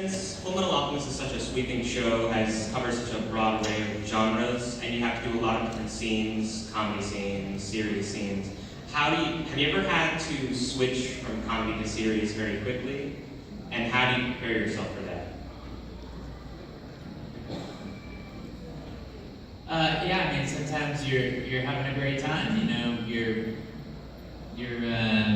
Since Full Metal Alchemist is such a sweeping show, covers such a broad array of genres, and you have to do a lot of different scenes, comedy scenes, serious scenes, have you ever had to switch from comedy to serious very quickly? And how do you prepare yourself for that? Yeah, I mean, sometimes you're having a great time. You know, you're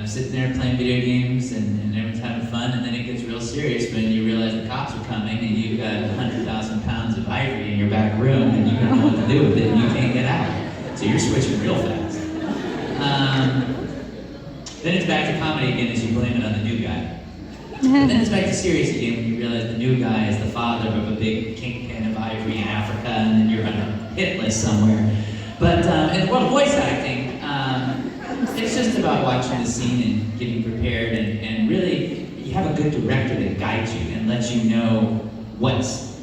sitting there playing video games and everyone's having fun, and then it gets real serious when you realize the cops are coming and you've got 100,000 pounds of ivory in your back room and you don't know what to do with it and you can't get out. So you're switching real fast. Then it's back to comedy again as you blame it on the new guy. But then it's back to serious again when you realize the new guy is the father of a big kingpin of ivory in Africa, and then you're on a hit list somewhere. But in the world of voice acting, it's just about watching the scene and getting prepared, and really you have a good director that guides you and lets you know what's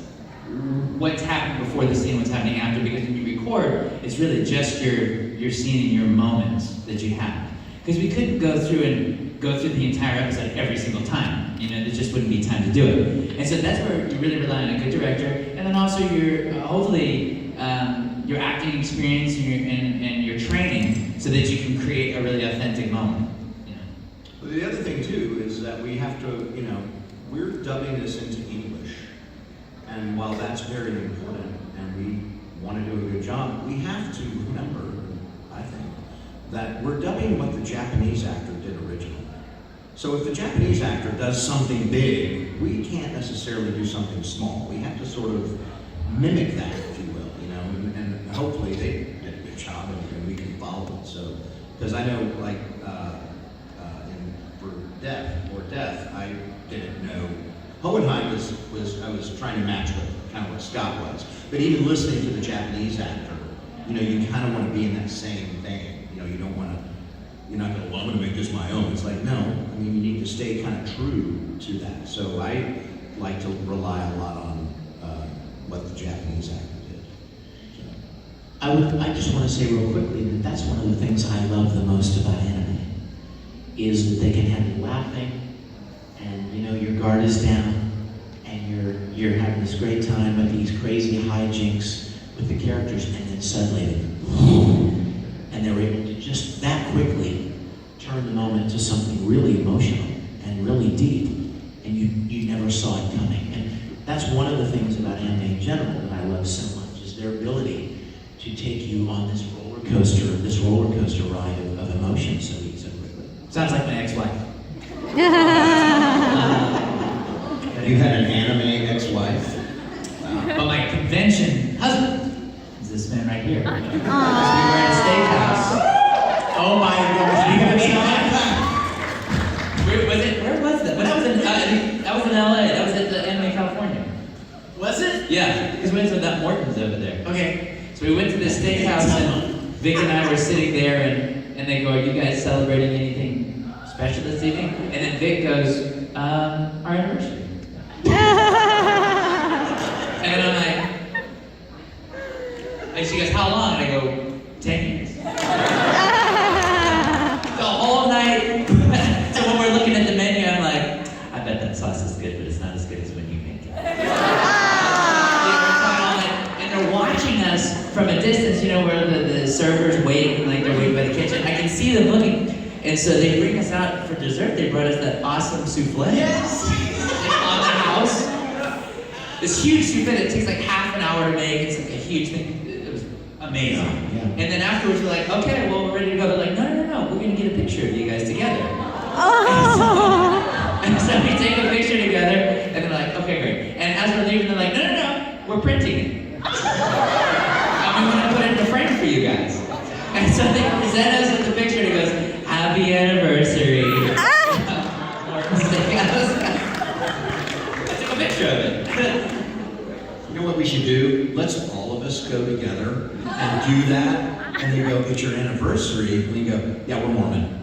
happening before the scene, what's happening after, because when you record, it's really just your scene and your moments that you have. Because we couldn't go through the entire episode every single time. You know, there just wouldn't be time to do it. And so that's where you really rely on a good director, and then also your hopefully your acting experience and your training, so that you can create a really authentic moment. You know? Well, the other thing too is that we have to, you know, we're dubbing this into English, and while that's very important, and we want to do a good job, we have to remember, I think, that we're dubbing what the Japanese actor did originally. So if the Japanese actor does something big, we can't necessarily do something small. We have to sort of mimic that, if you will, you know, and hopefully they did a good job and we can follow it. So, because I know, like, for Death, I didn't know. Hohenheim I was trying to match what Scott was. But even listening to the Japanese actor, you know, you kind of want to be in that same vein. You know, you don't want to, you're not going to, well, I'm going to make this my own. It's like, no, I mean, you need to stay kind of true to that. So I like to rely a lot on what the Japanese actor did. So. I just want to say real quickly that that's one of the things I love the most about anime, is that they can have you laughing, and you know your guard is down, and you're having this great time with these crazy hijinks with the characters, and then suddenly, and they were able to just that quickly turn the moment to something really emotional and really deep, and you never saw it coming. And that's one of the things about anime in general that I love so much, is their ability to take you on this roller coaster ride of emotion so quickly. Sounds like my ex-wife. You had an anime ex-wife? Wow. But my convention husband is this man right here. We were at a steakhouse. Oh my God! You guys saw that? Where was that? When I was in, that was in LA. That was at the Anime California. Was it? Yeah, because we went to that Morton's over there. Okay. So we went to this steakhouse, and Vic and I were sitting there, and they go, "Are you guys celebrating anything special this evening?" And then Vic goes, "Our anniversary." And I'm like, and she goes, "How long?" And I go, 10 years. The whole night. So when we're looking at the menu, I'm like, I bet that sauce is good, but it's not as good as when you make it. And they're watching us from a distance, you know, where the servers waiting, like they're waiting by the kitchen. I can see them looking. And so they bring us out for dessert. They brought us that awesome souffle. Yes! On the house. This huge souffle that takes like half an hour to make. It's like a huge thing. It was amazing. Yeah. And then afterwards we're like, okay, well, we're ready to go. They're like, no, we're gonna get a picture of you guys together. And so we take a picture together, and they're like, okay, great. And as we're leaving, they're like, no, we're printing it. And we want to put it in a frame for you guys. And so they present us with the picture, and it goes, happy anniversary. I took a picture of it. You know what we should do? Let's all of us go together and do that, and they go, it's your anniversary, and we go, yeah, we're Mormon.